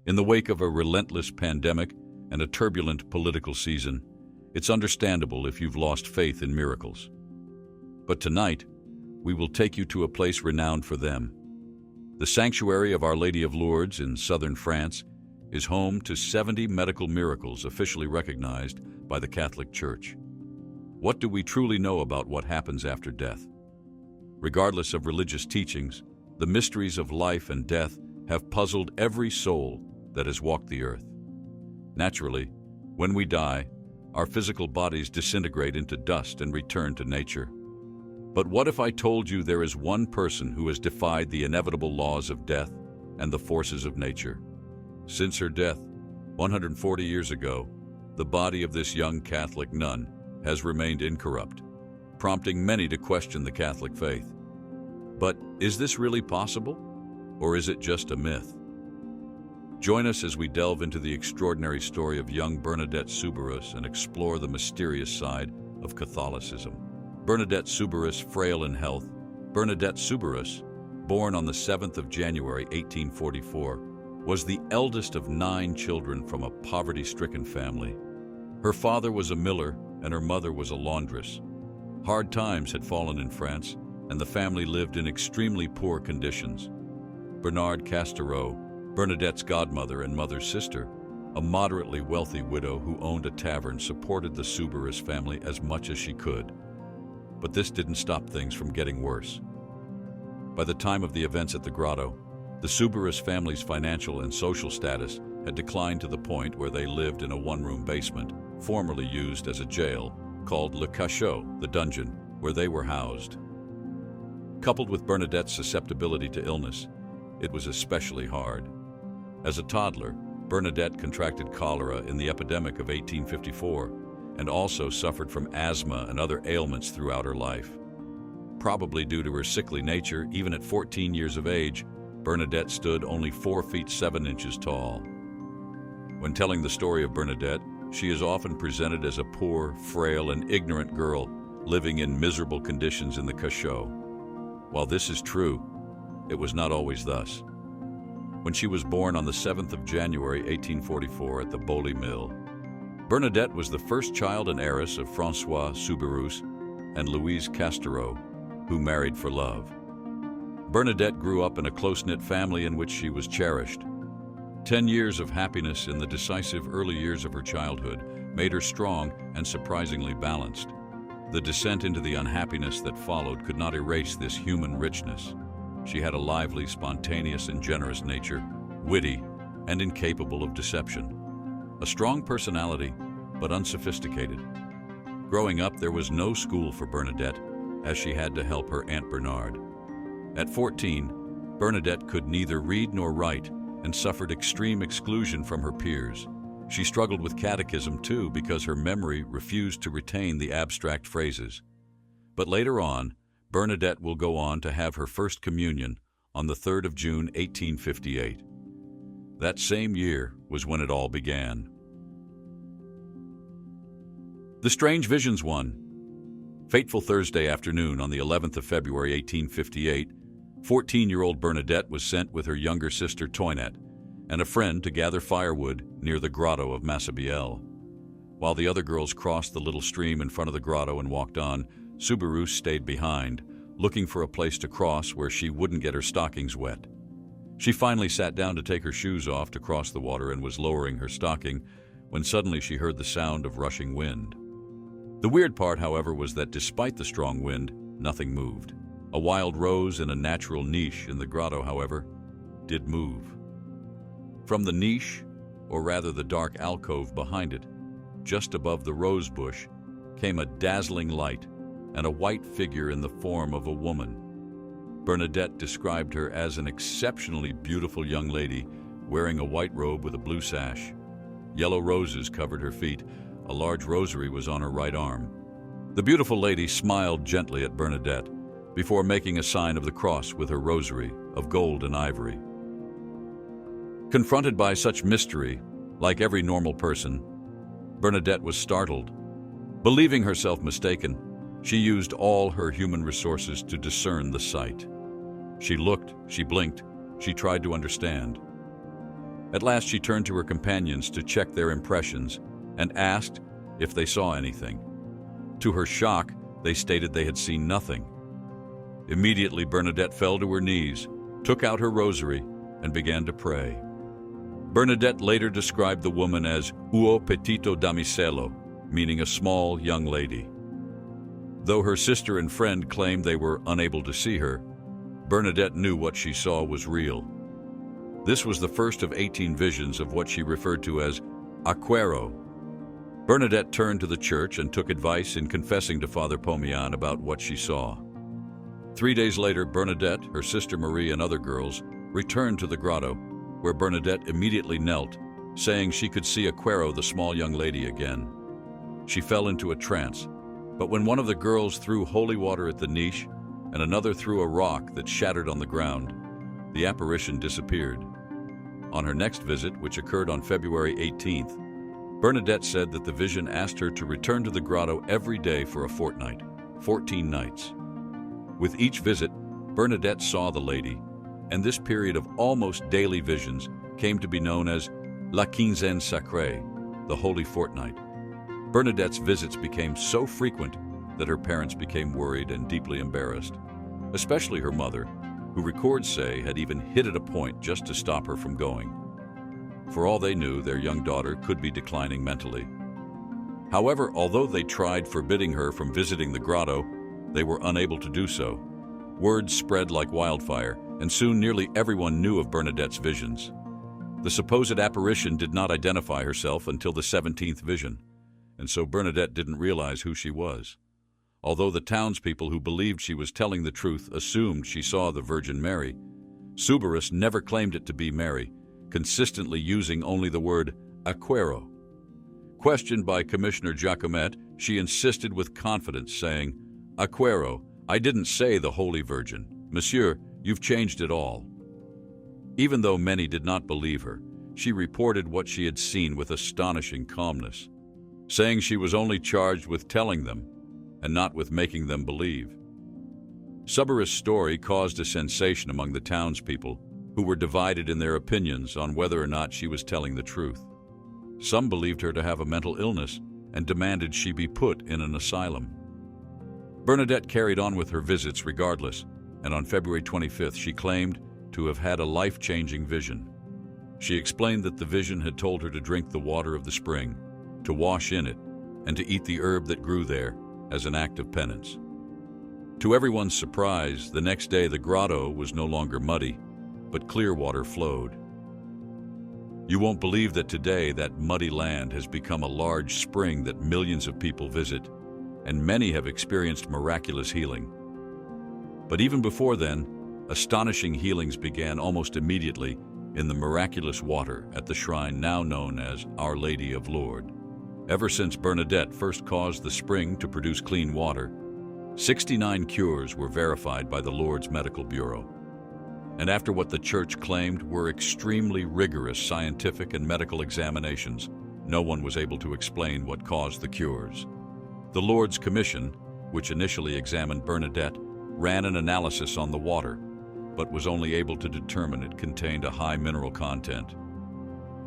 In the wake of a relentless pandemic and a turbulent political season, it's understandable if you've lost faith in miracles. But tonight, we will take you to a place renowned for them. The sanctuary of Our Lady of Lourdes in southern France is home to 70 medical miracles officially recognized by the Catholic Church. What do we truly know about what happens after death? Regardless of religious teachings, the mysteries of life and death have puzzled every soul that has walked the earth. Naturally, when we die, our physical bodies disintegrate into dust and return to nature. But what if I told you there is one person who has defied the inevitable laws of death and the forces of nature? Since her death, 140 years ago, the body of this young Catholic nun has remained incorrupt, prompting many to question the Catholic faith. But is this really possible, or is it just a myth? Join us as we delve into the extraordinary story of young Bernadette Soubirous and explore the mysterious side of Catholicism. Bernadette Soubirous, frail in health. Bernadette Soubirous, born on the 7th of January 1844, was the eldest of 9 children from a poverty-stricken family. Her father was a miller and her mother was a laundress. Hard times had fallen in France, and the family lived in extremely poor conditions. Bernard Castereau, Bernadette's godmother and mother's sister, a moderately wealthy widow who owned a tavern, supported the Soubirous family as much as she could. But this didn't stop things from getting worse. By the time of the events at the grotto, the Soubirous family's financial and social status had declined to the point where they lived in a one-room basement, formerly used as a jail, called Le Cachot, the dungeon, where they were housed. Coupled with Bernadette's susceptibility to illness, it was especially hard. As a toddler, Bernadette contracted cholera in the epidemic of 1854 and also suffered from asthma and other ailments throughout her life. Probably due to her sickly nature, even at 14 years of age, Bernadette stood only 4 feet 7 inches tall. When telling the story of Bernadette, she is often presented as a poor, frail, and ignorant girl living in miserable conditions in the cachot. While this is true, it was not always thus. When she was born on the 7th of January 1844 at the Boli Mill, Bernadette was the first child and heiress of Francois Soubirous and Louise Castereau, who married for love. Bernadette grew up in a close-knit family in which she was cherished. 10 years of happiness in the decisive early years of her childhood made her strong and surprisingly balanced. The descent into the unhappiness that followed could not erase this human richness. She had a lively, spontaneous, and generous nature, witty, and incapable of deception. A strong personality, but unsophisticated. Growing up, there was no school for Bernadette, as she had to help her Aunt Bernard. At 14, Bernadette could neither read nor write and suffered extreme exclusion from her peers. She struggled with catechism too because her memory refused to retain the abstract phrases. But later on, Bernadette will go on to have her first communion on the 3rd of June 1858. That same year was when it all began. The Strange Visions 1. Fateful Thursday afternoon on the 11th of February 1858, 14-year-old Bernadette was sent with her younger sister Toinette and a friend to gather firewood near the grotto of Massabielle. While the other girls crossed the little stream in front of the grotto and walked on, Soubirous stayed behind, looking for a place to cross where she wouldn't get her stockings wet. She finally sat down to take her shoes off to cross the water and was lowering her stocking when suddenly she heard the sound of rushing wind. The weird part, however, was that despite the strong wind, nothing moved. A wild rose in a natural niche in the grotto, however, did move. From the niche, or rather the dark alcove behind it, just above the rose bush, came a dazzling light and a white figure in the form of a woman. Bernadette described her as an exceptionally beautiful young lady wearing a white robe with a blue sash. Yellow roses covered her feet. A large rosary was on her right arm. The beautiful lady smiled gently at Bernadette before making a sign of the cross with her rosary of gold and ivory. Confronted by such mystery, like every normal person, Bernadette was startled. Believing herself mistaken, she used all her human resources to discern the sight. She looked, she blinked, she tried to understand. At last she turned to her companions to check their impressions and asked if they saw anything. To her shock, they stated they had seen nothing. Immediately, Bernadette fell to her knees, took out her rosary, and began to pray. Bernadette later described the woman as uo petito damisello, meaning a small young lady. Though her sister and friend claimed they were unable to see her, Bernadette knew what she saw was real. This was the first of 18 visions of what she referred to as aquero. Bernadette turned to the church and took advice in confessing to Father Pomian about what she saw. 3 days later, Bernadette, her sister Marie, and other girls returned to the grotto, where Bernadette immediately knelt, saying she could see Aquero, the small young lady, again. She fell into a trance, but when one of the girls threw holy water at the niche and another threw a rock that shattered on the ground, the apparition disappeared. On her next visit, which occurred on February 18th, Bernadette said that the vision asked her to return to the grotto every day for a fortnight, 14 nights. With each visit, Bernadette saw the lady, and this period of almost daily visions came to be known as La Quinzaine Sacrée, the Holy Fortnight. Bernadette's visits became so frequent that her parents became worried and deeply embarrassed, especially her mother, who records say had even hit at a point just to stop her from going. For all they knew, their young daughter could be declining mentally. However, although they tried forbidding her from visiting the grotto, they were unable to do so. Word spread like wildfire, and soon nearly everyone knew of Bernadette's visions. The supposed apparition did not identify herself until the 17th vision, and so Bernadette didn't realize who she was. Although the townspeople who believed she was telling the truth assumed she saw the Virgin Mary, Soubirous never claimed it to be Mary, consistently using only the word aquero. Questioned by Commissioner Jacomet, she insisted with confidence, saying, "Aquero, I didn't say the Holy Virgin. Monsieur, you've changed it all." Even though many did not believe her, she reported what she had seen with astonishing calmness, saying she was only charged with telling them and not with making them believe. Soubirous' story caused a sensation among the townspeople, who were divided in their opinions on whether or not she was telling the truth. Some believed her to have a mental illness and demanded she be put in an asylum. Bernadette carried on with her visits regardless, and on February 25th she claimed to have had a life-changing vision. She explained that the vision had told her to drink the water of the spring, to wash in it, and to eat the herb that grew there as an act of penance. To everyone's surprise, the next day the grotto was no longer muddy, but clear water flowed. You won't believe that today that muddy land has become a large spring that millions of people visit, and many have experienced miraculous healing. But even before then, astonishing healings began almost immediately in the miraculous water at the shrine now known as Our Lady of Lourdes. Ever since Bernadette first caused the spring to produce clean water, 69 cures were verified by the Lourdes Medical Bureau. And after what the Church claimed were extremely rigorous scientific and medical examinations, no one was able to explain what caused the cures. The Lourdes Commission, which initially examined Bernadette, ran an analysis on the water, but was only able to determine it contained a high mineral content.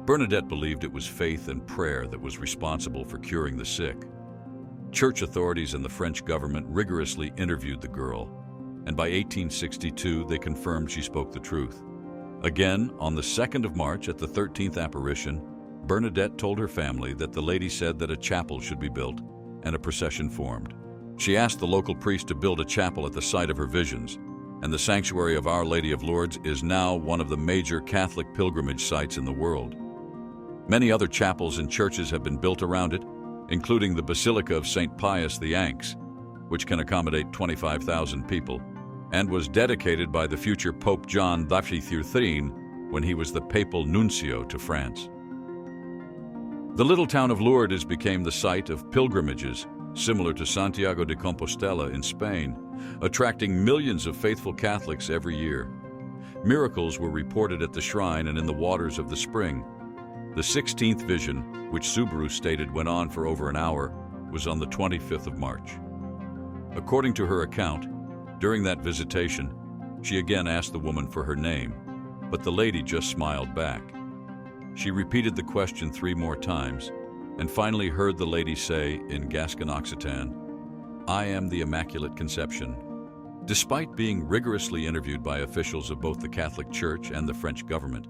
Bernadette believed it was faith and prayer that was responsible for curing the sick. Church authorities and the French government rigorously interviewed the girl, and by 1862 they confirmed she spoke the truth. Again, on the 2nd of March at the 13th apparition, Bernadette told her family that the lady said that a chapel should be built and a procession formed. She asked the local priest to build a chapel at the site of her visions, and the sanctuary of Our Lady of Lourdes is now one of the major Catholic pilgrimage sites in the world. Many other chapels and churches have been built around it, including the Basilica of St. Pius the Anx, which can accommodate 25,000 people, and was dedicated by the future Pope John XXIII when he was the papal nuncio to France. The little town of Lourdes became the site of pilgrimages, similar to Santiago de Compostela in Spain, attracting millions of faithful Catholics every year. Miracles were reported at the shrine and in the waters of the spring. The 16th vision, which Soubirous stated went on for over an hour, was on the 25th of March. According to her account, during that visitation, she again asked the woman for her name, but the lady just smiled back. She repeated the question 3 more times, and finally heard the lady say in Gascon Occitan, "I am the Immaculate Conception." Despite being rigorously interviewed by officials of both the Catholic Church and the French government,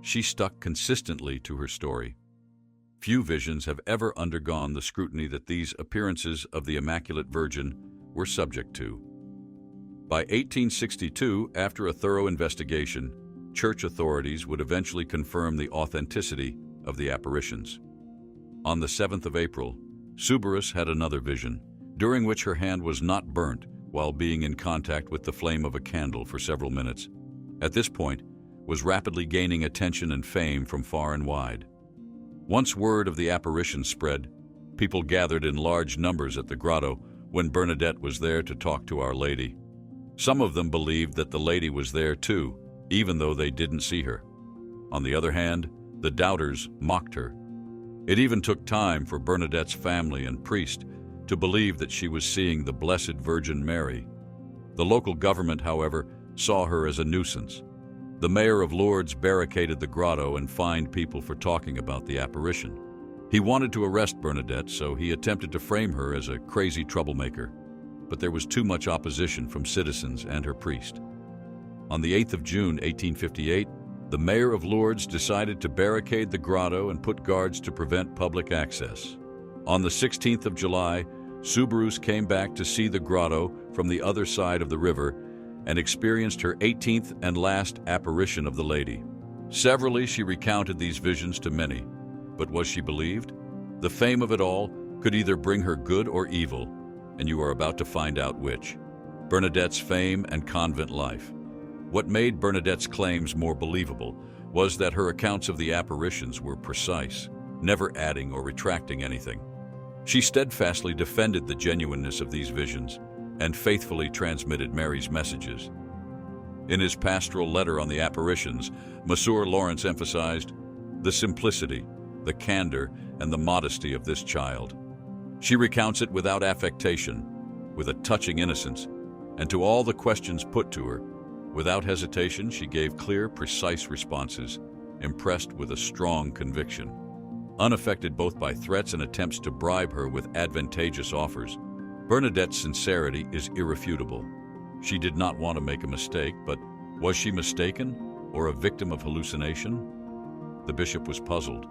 she stuck consistently to her story. Few visions have ever undergone the scrutiny that these appearances of the Immaculate Virgin were subject to. By 1862, after a thorough investigation, church authorities would eventually confirm the authenticity of the apparitions. On the 7th of April, Soubirous had another vision, during which her hand was not burnt while being in contact with the flame of a candle for several minutes. At this point, was rapidly gaining attention and fame from far and wide. Once word of the apparition spread, people gathered in large numbers at the grotto when Bernadette was there to talk to Our Lady. Some of them believed that the lady was there too, even though they didn't see her. On the other hand, the doubters mocked her. It even took time for Bernadette's family and priest to believe that she was seeing the Blessed Virgin Mary. The local government, however, saw her as a nuisance. The mayor of Lourdes barricaded the grotto and fined people for talking about the apparition. He wanted to arrest Bernadette, so he attempted to frame her as a crazy troublemaker. But there was too much opposition from citizens and her priest. On the 8th of June, 1858, the mayor of Lourdes decided to barricade the grotto and put guards to prevent public access. On the 16th of July, Soubirous came back to see the grotto from the other side of the river and experienced her 18th and last apparition of the lady. Severally, she recounted these visions to many. But was she believed? The fame of it all could either bring her good or evil, and you are about to find out which. Bernadette's fame and convent life. What made Bernadette's claims more believable was that her accounts of the apparitions were precise, never adding or retracting anything. She steadfastly defended the genuineness of these visions and faithfully transmitted Mary's messages. In his pastoral letter on the apparitions, Monsieur Lawrence emphasized the simplicity, the candor, and the modesty of this child. She recounts it without affectation, with a touching innocence, and to all the questions put to her, without hesitation, she gave clear, precise responses, impressed with a strong conviction. Unaffected both by threats and attempts to bribe her with advantageous offers, Bernadette's sincerity is irrefutable. She did not want to make a mistake, but was she mistaken or a victim of hallucination? The bishop was puzzled.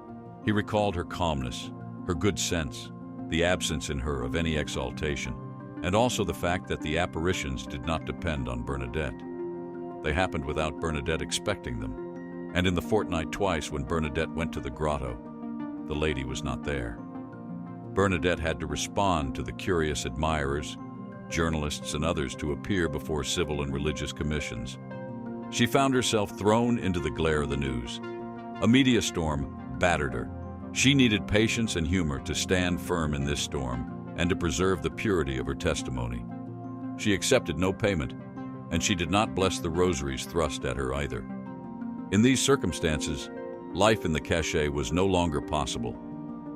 He recalled her calmness, her good sense, the absence in her of any exaltation, and also the fact that the apparitions did not depend on Bernadette. They happened without Bernadette expecting them, and in the fortnight twice when Bernadette went to the grotto, the lady was not there. Bernadette had to respond to the curious admirers, journalists, and others to appear before civil and religious commissions. She found herself thrown into the glare of the news. A media storm battered her. She needed patience and humor to stand firm in this storm and to preserve the purity of her testimony. She accepted no payment, and she did not bless the rosaries thrust at her either. In these circumstances, life in the cachet was no longer possible.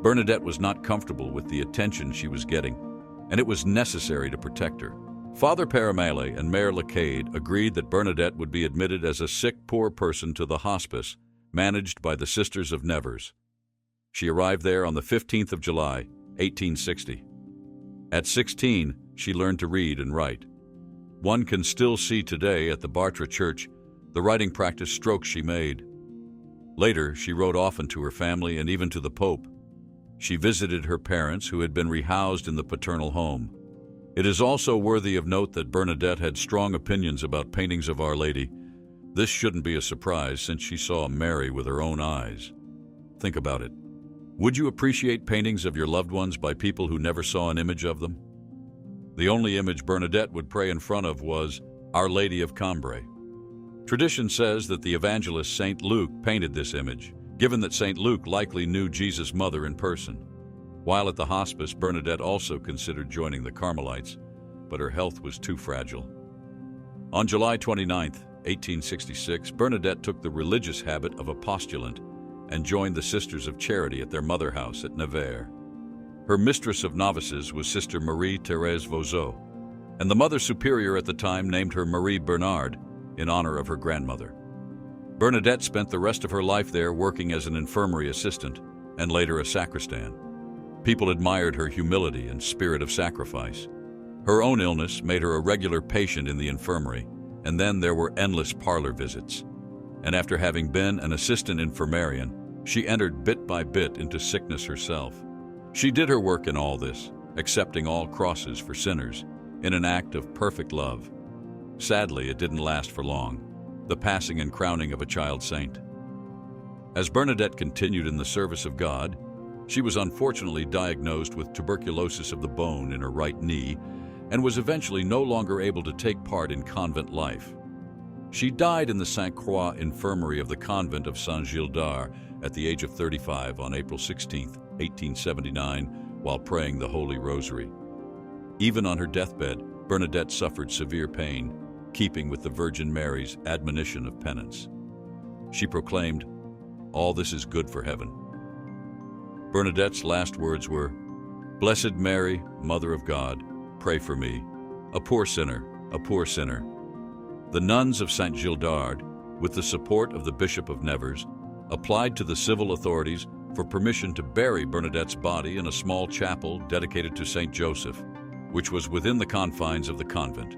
Bernadette was not comfortable with the attention she was getting, and it was necessary to protect her. Father Paramele and Mayor Lacade agreed that Bernadette would be admitted as a sick, poor person to the hospice managed by the Sisters of Nevers. She arrived there on the 15th of July, 1860. At 16, she learned to read and write. One can still see today at the Bartra Church the writing practice strokes she made. Later, she wrote often to her family and even to the Pope. She visited her parents, who had been rehoused in the paternal home. It is also worthy of note that Bernadette had strong opinions about paintings of Our Lady. This shouldn't be a surprise, since she saw Mary with her own eyes. Think about it. Would you appreciate paintings of your loved ones by people who never saw an image of them? The only image Bernadette would pray in front of was Our Lady of Cambrai. Tradition says that the evangelist St. Luke painted this image, given that St. Luke likely knew Jesus' mother in person. While at the hospice, Bernadette also considered joining the Carmelites, but her health was too fragile. On July 29, 1866, Bernadette took the religious habit of a postulant and joined the Sisters of Charity at their mother house at Nevers. Her mistress of novices was Sister Marie-Thérèse Vauzeau, and the Mother Superior at the time named her Marie Bernard in honor of her grandmother. Bernadette spent the rest of her life there working as an infirmary assistant and later a sacristan. People admired her humility and spirit of sacrifice. Her own illness made her a regular patient in the infirmary, and then there were endless parlor visits. And after having been an assistant infirmarian, she entered bit by bit into sickness herself. She did her work in all this, accepting all crosses for sinners, in an act of perfect love. Sadly, it didn't last for long, the passing and crowning of a child saint. As Bernadette continued in the service of God, she was unfortunately diagnosed with tuberculosis of the bone in her right knee and was eventually no longer able to take part in convent life. She died in the St. Croix infirmary of the convent of Saint-Gildas at the age of 35 on April 16, 1879, while praying the Holy Rosary. Even on her deathbed, Bernadette suffered severe pain, keeping with the Virgin Mary's admonition of penance. She proclaimed, "All this is good for heaven." Bernadette's last words were, "Blessed Mary, Mother of God, pray for me, a poor sinner, a poor sinner." The nuns of St. Gildas, with the support of the Bishop of Nevers, applied to the civil authorities for permission to bury Bernadette's body in a small chapel dedicated to St. Joseph, which was within the confines of the convent.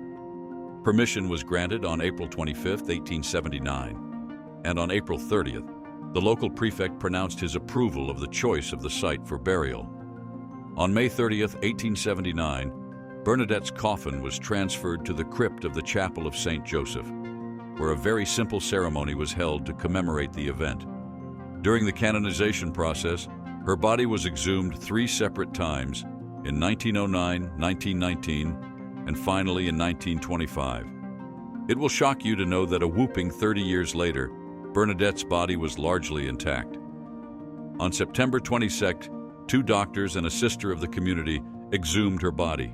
Permission was granted on April 25, 1879, and on April 30th, the local prefect pronounced his approval of the choice of the site for burial. On May 30th, 1879, Bernadette's coffin was transferred to the crypt of the Chapel of St. Joseph, where a very simple ceremony was held to commemorate the event. During the canonization process, her body was exhumed 3 separate times, in 1909, 1919, and finally in 1925. It will shock you to know that a whooping 30 years later, Bernadette's body was largely intact. On September 22nd, 2 doctors and a sister of the community exhumed her body.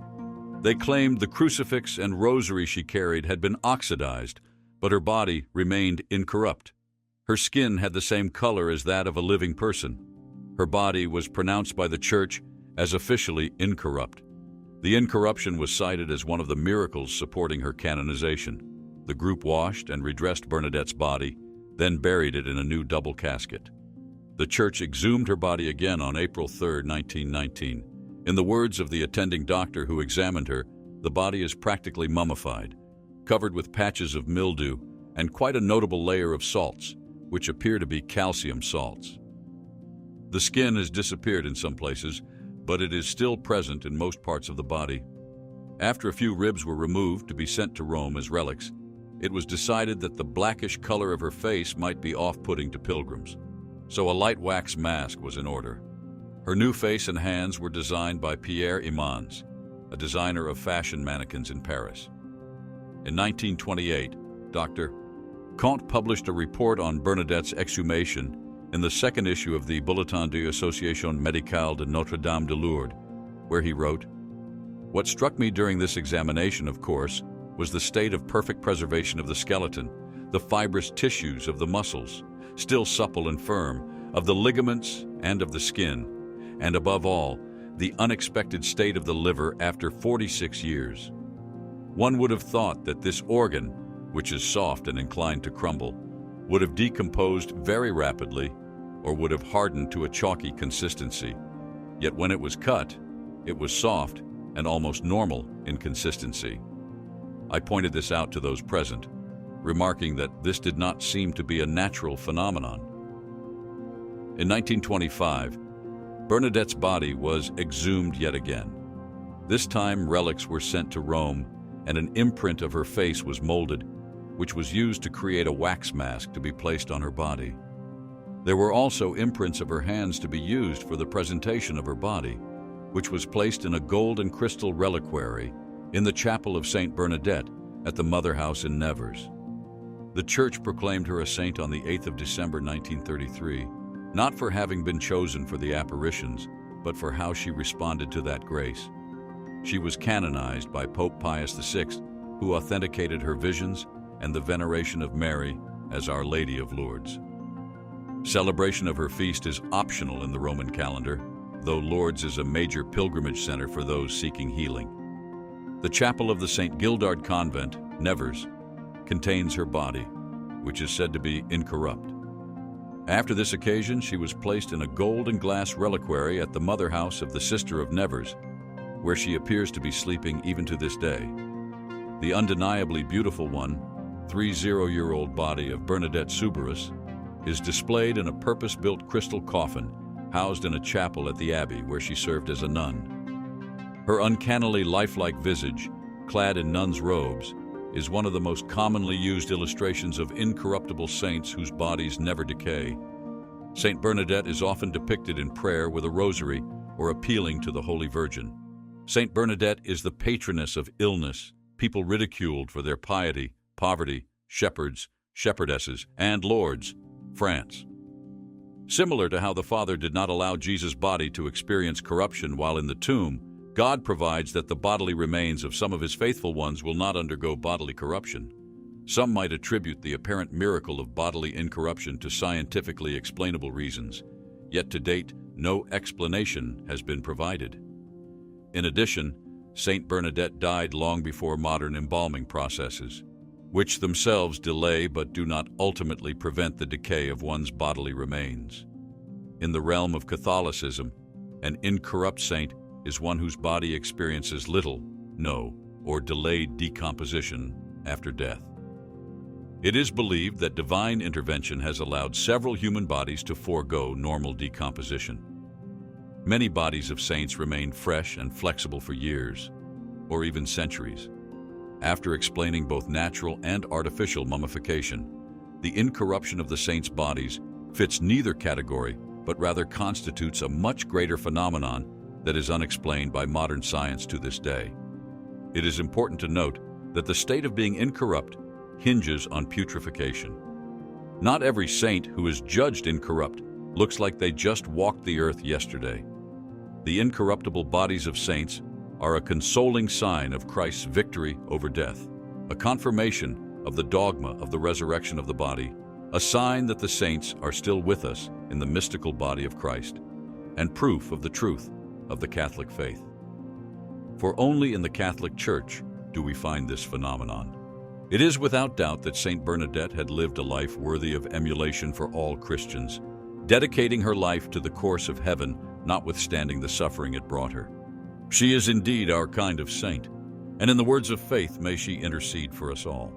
They claimed the crucifix and rosary she carried had been oxidized, but her body remained incorrupt. Her skin had the same color as that of a living person. Her body was pronounced by the Church as officially incorrupt. The incorruption was cited as one of the miracles supporting her canonization. The group washed and redressed Bernadette's body, then buried it in a new double casket. The Church exhumed her body again on April 3, 1919. In the words of the attending doctor who examined her, the body is practically mummified, covered with patches of mildew and quite a notable layer of salts, which appear to be calcium salts. The skin has disappeared in some places, but it is still present in most parts of the body. After a few ribs were removed to be sent to Rome as relics, it was decided that the blackish color of her face might be off-putting to pilgrims, so a light wax mask was in order. Her new face and hands were designed by Pierre Imans, a designer of fashion mannequins in Paris. In 1928, Dr. Comte published a report on Bernadette's exhumation in the second issue of the Bulletin de l'Association Médicale de Notre-Dame de Lourdes, where he wrote, "What struck me during this examination, of course, was the state of perfect preservation of the skeleton, the fibrous tissues of the muscles, still supple and firm, of the ligaments and of the skin, and above all, the unexpected state of the liver after 46 years. One would have thought that this organ, which is soft and inclined to crumble, would have decomposed very rapidly or would have hardened to a chalky consistency. Yet when it was cut, it was soft and almost normal in consistency. I pointed this out to those present, remarking that this did not seem to be a natural phenomenon." In 1925, Bernadette's body was exhumed yet again. This time, relics were sent to Rome, and an imprint of her face was molded, which was used to create a wax mask to be placed on her body. There were also imprints of her hands to be used for the presentation of her body, which was placed in a gold and crystal reliquary in the Chapel of St. Bernadette at the Mother House in Nevers. The Church proclaimed her a saint on the 8th of December 1933, not for having been chosen for the apparitions, but for how she responded to that grace. She was canonized by Pope Pius VI, who authenticated her visions and the veneration of Mary as Our Lady of Lourdes. Celebration of her feast is optional in the Roman calendar, though Lourdes is a major pilgrimage center for those seeking healing. The chapel of the St. Gildard Convent, Nevers, contains her body, which is said to be incorrupt. After this occasion, she was placed in a gold and glass reliquary at the mother house of the Sister of Nevers, where she appears to be sleeping even to this day. The undeniably beautiful 30-year-old body of Bernadette Soubirous is displayed in a purpose-built crystal coffin housed in a chapel at the abbey where she served as a nun. Her uncannily lifelike visage, clad in nun's robes, is one of the most commonly used illustrations of incorruptible saints whose bodies never decay. Saint Bernadette is often depicted in prayer with a rosary or appealing to the Holy Virgin. Saint Bernadette is the patroness of illness, people ridiculed for their piety, poverty, shepherds, shepherdesses, and lords, France. Similar to how the Father did not allow Jesus' body to experience corruption while in the tomb, God provides that the bodily remains of some of his faithful ones will not undergo bodily corruption. Some might attribute the apparent miracle of bodily incorruption to scientifically explainable reasons, yet to date, no explanation has been provided. In addition, Saint Bernadette died long before modern embalming processes, which themselves delay but do not ultimately prevent the decay of one's bodily remains. In the realm of Catholicism, an incorrupt saint is one whose body experiences little, no, or delayed decomposition after death. It is believed that divine intervention has allowed several human bodies to forego normal decomposition. Many bodies of saints remain fresh and flexible for years, or even centuries. After explaining both natural and artificial mummification, the incorruption of the saints' bodies fits neither category, but rather constitutes a much greater phenomenon that is unexplained by modern science to this day. It is important to note that the state of being incorrupt hinges on putrefaction. Not every saint who is judged incorrupt looks like they just walked the earth yesterday. The incorruptible bodies of saints are a consoling sign of Christ's victory over death, a confirmation of the dogma of the resurrection of the body, a sign that the saints are still with us in the mystical body of Christ, and proof of the truth of the Catholic faith. For only in the Catholic Church do we find this phenomenon. It is without doubt that Saint Bernadette had lived a life worthy of emulation for all Christians, dedicating her life to the course of heaven, notwithstanding the suffering it brought her. She is indeed our kind of saint, and in the words of faith may she intercede for us all.